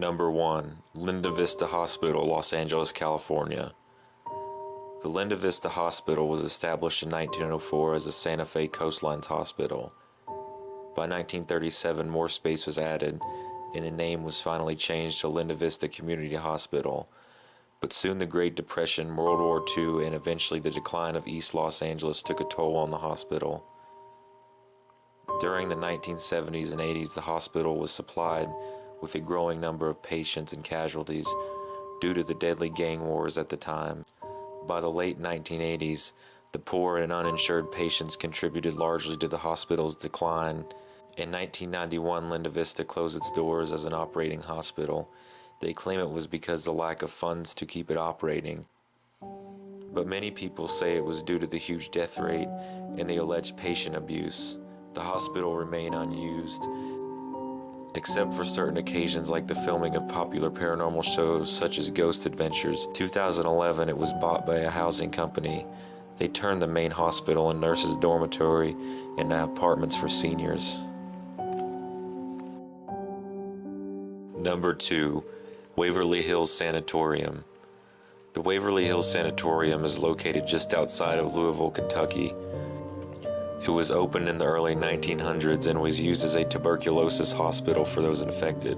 Number 1. Linda Vista Hospital, Los Angeles, California. The Linda Vista Hospital was established in 1904 as the Santa Fe Coastlines Hospital. By 1937, more space was added, and the name was finally changed to Linda Vista Community Hospital. But soon the Great Depression, World War II, and eventually the decline of East Los Angeles took a toll on the hospital. During the 1970s and 80s, the hospital was supplied with a growing number of patients and casualties due to the deadly gang wars at the time. By the late 1980s, the poor and uninsured patients contributed largely to the hospital's decline. In 1991, Linda Vista closed its doors as an operating hospital. They claim it was because of the lack of funds to keep it operating. But many people say it was due to the huge death rate and the alleged patient abuse. The hospital remained unused, except for certain occasions like the filming of popular paranormal shows such as Ghost Adventures. In 2011, it was bought by a housing company. They turned the main hospital and nurses' dormitory into apartments for seniors. Number 2. Waverly Hills Sanatorium. The Waverly Hills Sanatorium is located just outside of Louisville, Kentucky. It was opened in the early 1900s and was used as a tuberculosis hospital for those infected.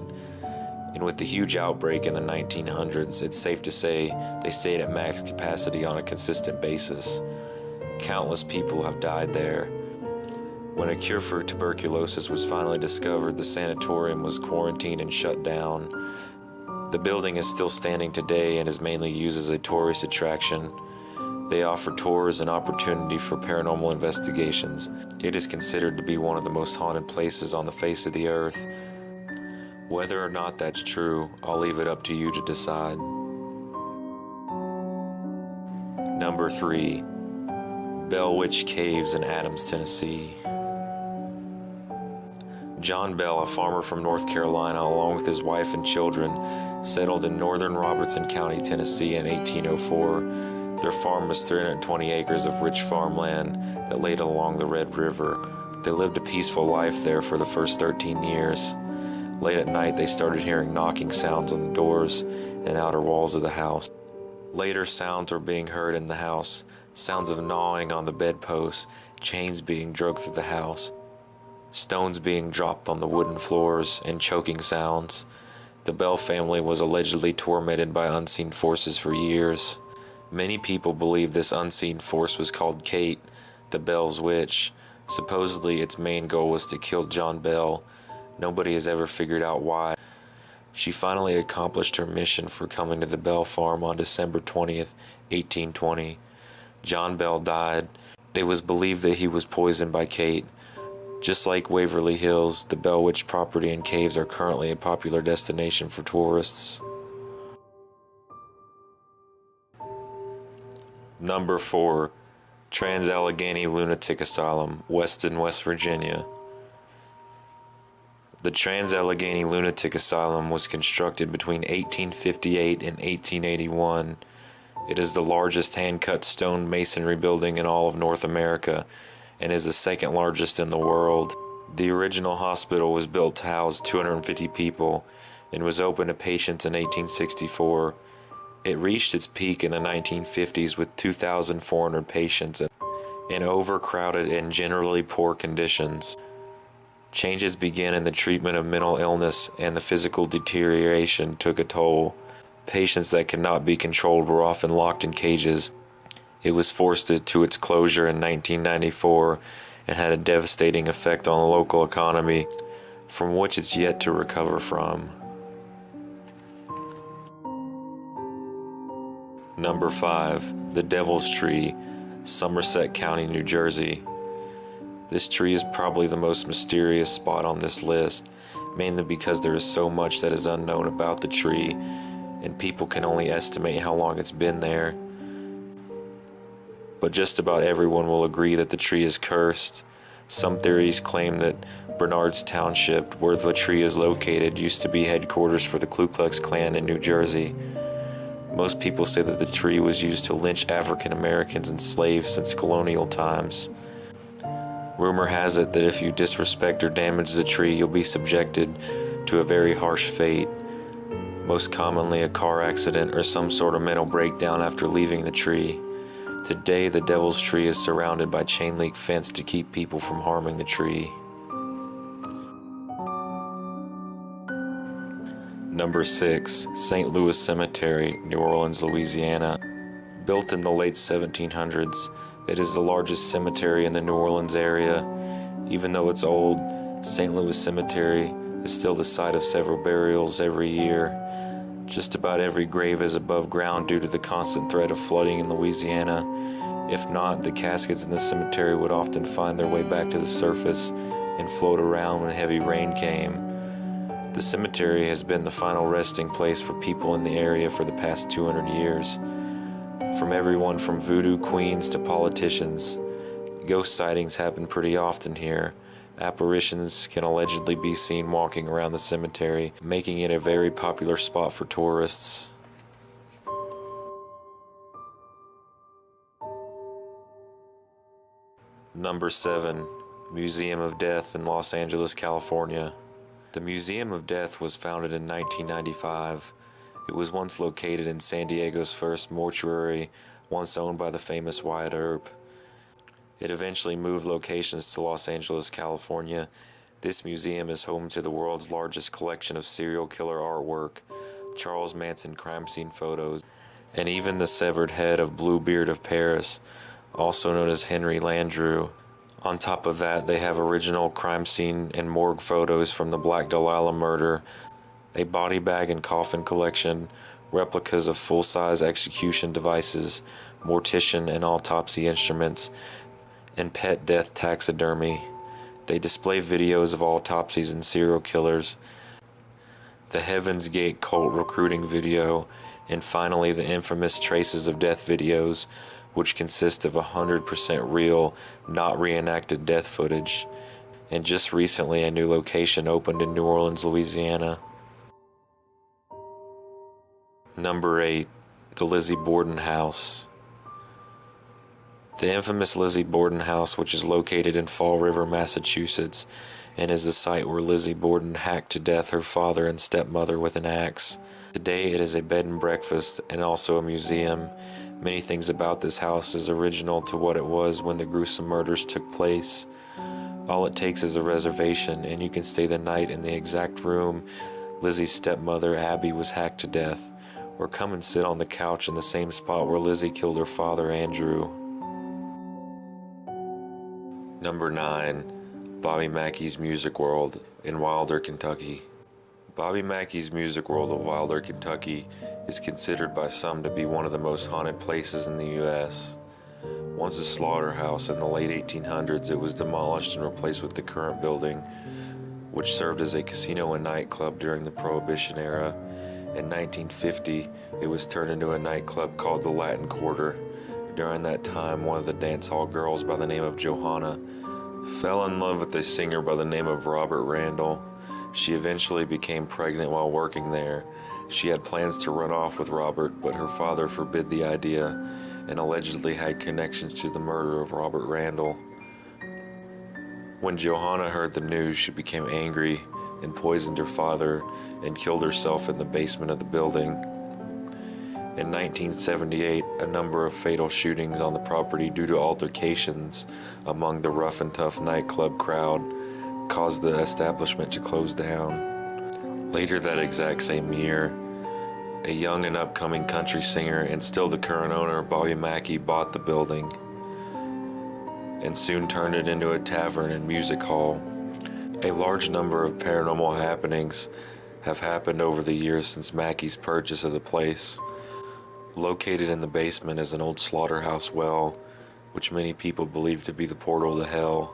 And with the huge outbreak in the 1900s, it's safe to say they stayed at max capacity on a consistent basis. Countless people have died there. When a cure for tuberculosis was finally discovered, the sanatorium was quarantined and shut down. The building is still standing today and is mainly used as a tourist attraction. They offer tours and opportunity for paranormal investigations. It is considered to be one of the most haunted places on the face of the earth. Whether or not that's true, I'll leave it up to you to decide. Number 3. Bell Witch Caves in Adams, Tennessee. John Bell, a farmer from North Carolina, along with his wife and children, settled in northern Robertson County, Tennessee in 1804. Their farm was 320 acres of rich farmland that laid along the Red River. They lived a peaceful life there for the first 13 years. Late at night, they started hearing knocking sounds on the doors and outer walls of the house. Later, sounds were being heard in the house, sounds of gnawing on the bedposts, chains being dragged through the house, stones being dropped on the wooden floors, and choking sounds. The Bell family was allegedly tormented by unseen forces for years. Many people believe this unseen force was called Kate, the Bell's witch. Supposedly, its main goal was to kill John Bell. Nobody has ever figured out why. She finally accomplished her mission for coming to the Bell farm on December 20th, 1820. John Bell died. It was believed that he was poisoned by Kate. Just like Waverly Hills, the Bell Witch property and caves are currently a popular destination for tourists. Number 4. Trans-Allegheny Lunatic Asylum, Weston, West Virginia. The Trans-Allegheny Lunatic Asylum was constructed between 1858 and 1881. It is the largest hand-cut stone masonry building in all of North America and is the second largest in the world. The original hospital was built to house 250 people and was opened to patients in 1864. It reached its peak in the 1950s with 2,400 patients in overcrowded and generally poor conditions. Changes began in the treatment of mental illness, and the physical deterioration took a toll. Patients that could not be controlled were often locked in cages. It was forced to its closure in 1994 and had a devastating effect on the local economy, from which it's yet to recover from. Number 5. The Devil's Tree, Somerset County, New Jersey. This tree is probably the most mysterious spot on this list, mainly because there is so much that is unknown about the tree, and people can only estimate how long it's been there. But just about everyone will agree that the tree is cursed. Some theories claim that Bernard's Township, where the tree is located, used to be headquarters for the Ku Klux Klan in New Jersey. Most people say that the tree was used to lynch African Americans and slaves since colonial times. Rumor has it that if you disrespect or damage the tree, you'll be subjected to a very harsh fate. most commonly a car accident or some sort of mental breakdown after leaving the tree. Today, the Devil's Tree is surrounded by chain link fence to keep people from harming the tree. Number 6, St. Louis Cemetery, New Orleans, Louisiana. Built in the late 1700s, it is the largest cemetery in the New Orleans area. Even though it's old, St. Louis Cemetery is still the site of several burials every year. Just about every grave is above ground due to the constant threat of flooding in Louisiana. If not, the caskets in the cemetery would often find their way back to the surface and float around when heavy rain came. The cemetery has been the final resting place for people in the area for the past 200 years. From everyone from voodoo queens to politicians, ghost sightings happen pretty often here. Apparitions can allegedly be seen walking around the cemetery, making it a very popular spot for tourists. Number 7, Museum of Death in Los Angeles, California. The Museum of Death was founded in 1995. It was once located in San Diego's first mortuary, once owned by the famous Wyatt Earp. It eventually moved locations to Los Angeles, California. This museum is home to the world's largest collection of serial killer artwork, Charles Manson crime scene photos, and even the severed head of Bluebeard of Paris, also known as Henry Landru. On top of that, they have original crime scene and morgue photos from the Black Delilah murder, a body bag and coffin collection, replicas of full-size execution devices, mortician and autopsy instruments, and pet death taxidermy. They display videos of autopsies and serial killers, the Heaven's Gate cult recruiting video, and finally the infamous Traces of Death videos, which consist of 100% real, not reenacted death footage. And just recently a new location opened in New Orleans, Louisiana. Number 8, the Lizzie Borden House. The infamous Lizzie Borden House, which is located in Fall River, Massachusetts, and is the site where Lizzie Borden hacked to death her father and stepmother with an axe. Today it is a bed and breakfast and also a museum. Many things about this house is original to what it was when the gruesome murders took place. All it takes is a reservation and you can stay the night in the exact room Lizzie's stepmother Abby was hacked to death, or come and sit on the couch in the same spot where Lizzie killed her father Andrew. Number 9, Bobby Mackey's Music World in Wilder, Kentucky. Bobby Mackey's Music World of Wilder, Kentucky is considered by some to be one of the most haunted places in the U.S. Once a slaughterhouse in the late 1800s, it was demolished and replaced with the current building, which served as a casino and nightclub during the Prohibition era. In 1950, it was turned into a nightclub called the Latin Quarter. During that time, one of the dance hall girls by the name of Johanna fell in love with a singer by the name of Robert Randall. She eventually became pregnant while working there. She had plans to run off with Robert, but her father forbid the idea and allegedly had connections to the murder of Robert Randall. When Johanna heard the news, she became angry and poisoned her father and killed herself in the basement of the building. In 1978, a number of fatal shootings on the property due to altercations among the rough and tough nightclub crowd caused the establishment to close down. Later that exact same year, a young and upcoming country singer and still the current owner, Bobby Mackey, bought the building and soon turned it into a tavern and music hall. A large number of paranormal happenings have happened over the years since Mackey's purchase of the place. Located in the basement is an old slaughterhouse well, which many people believe to be the portal to hell.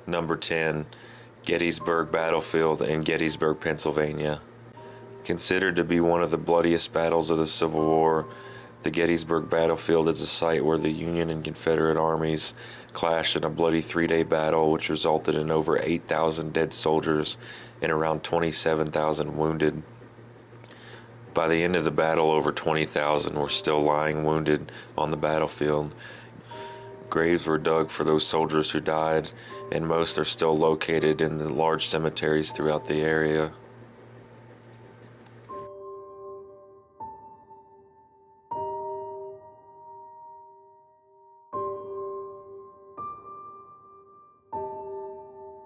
Number 10, Gettysburg Battlefield in Gettysburg, Pennsylvania. Considered to be one of the bloodiest battles of the Civil War, the Gettysburg Battlefield is a site where the Union and Confederate armies clashed in a bloody 3-day battle which resulted in over 8,000 dead soldiers and around 27,000 wounded. By the end of the battle, over 20,000 were still lying wounded on the battlefield. Graves were dug for those soldiers who died, and most are still located in the large cemeteries throughout the area.